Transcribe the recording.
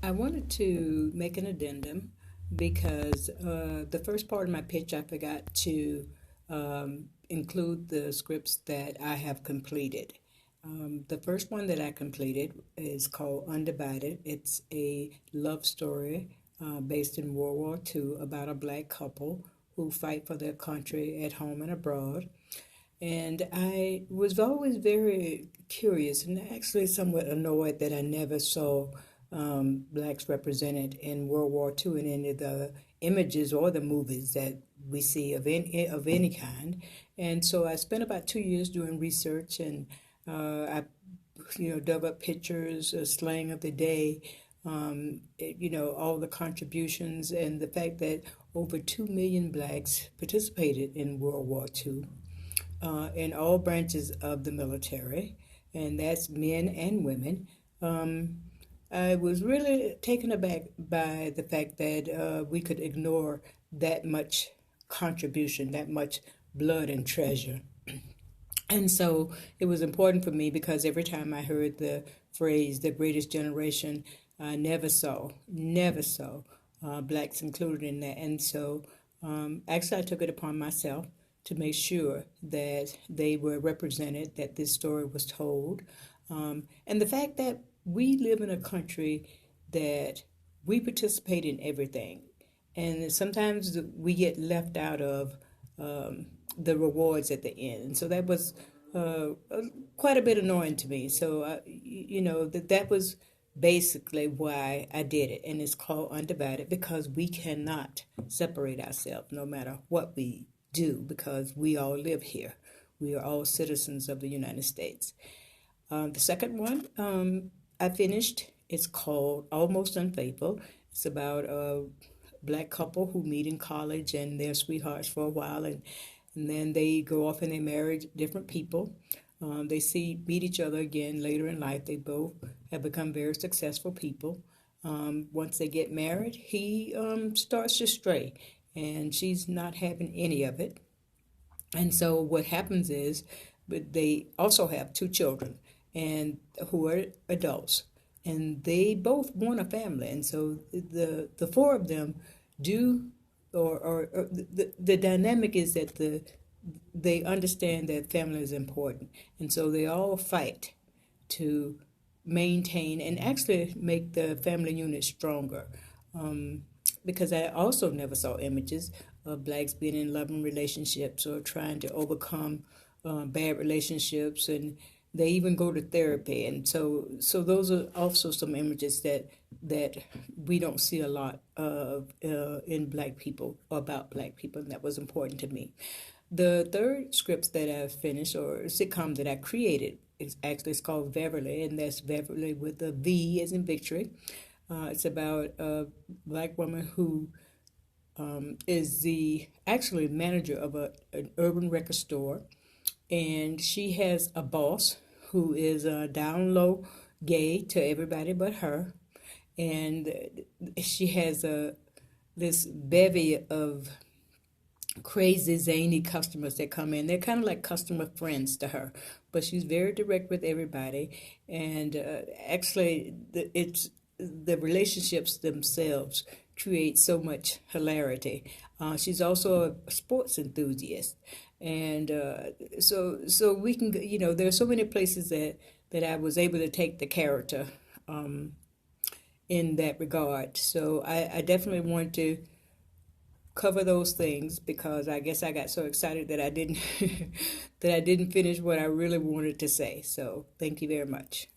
I wanted to make an addendum because the first part of my pitch I forgot to include the scripts that I have completed. The first one that I completed is called Undivided. It's a love story based in World War II about a black couple who fight for their country at home and abroad. And I was always very curious and actually somewhat annoyed that I never saw blacks represented in World War II in any of the images or the movies that we see of any kind. And so I spent about 2 years doing research, and I dug up pictures, slang of the day, all the contributions, and the fact that over 2 million blacks participated in World War II in all branches of the military, and that's men and women. Um, I was really taken aback by the fact that we could ignore that much contribution, that much blood and treasure. And so it was important for me because every time I heard the phrase "the greatest generation," I never saw blacks included in that. And so actually, I took it upon myself to make sure that they were represented, that this story was told. And the fact that we live in a country that we participate in everything. And sometimes we get left out of the rewards at the end. And so that was quite a bit annoying to me. So, that was basically why I did it. And it's called Undivided because we cannot separate ourselves no matter what we do because we all live here. We are all citizens of the United States. The second one I finished. It's called Almost Unfaithful. It's about a black couple who meet in college and they're sweethearts for a while, and then they go off and they marry different people. They meet each other again later in life. They both have become very successful people. Once they get married, he starts to stray, and she's not having any of it. And so what happens is, but they also have two children, and who are adults, and they both want a family, and so the four of them do, or the dynamic is that they understand that family is important, and so they all fight to maintain and actually make the family unit stronger. Um, because I also never saw images of blacks being in loving relationships or trying to overcome bad relationships, and they even go to therapy. And so those are also some images that we don't see a lot of in black people or about black people, and that was important to me. The third script that I finished, or sitcom that I created, is actually it's called Beverly, and that's Beverly with a V as in victory. It's about a black woman who is the actually manager of an urban record store, and she has a boss who is down low gay to everybody but her, and she has this bevy of crazy zany customers that come in. They're kind of like customer friends to her, but she's very direct with everybody, and actually it's the relationships themselves create so much hilarity. She's also a sports enthusiast, and so we can, there are so many places that I was able to take the character in that regard. So I definitely want to cover those things because I guess I got so excited that I didn't that I didn't finish what I really wanted to say. So thank you very much.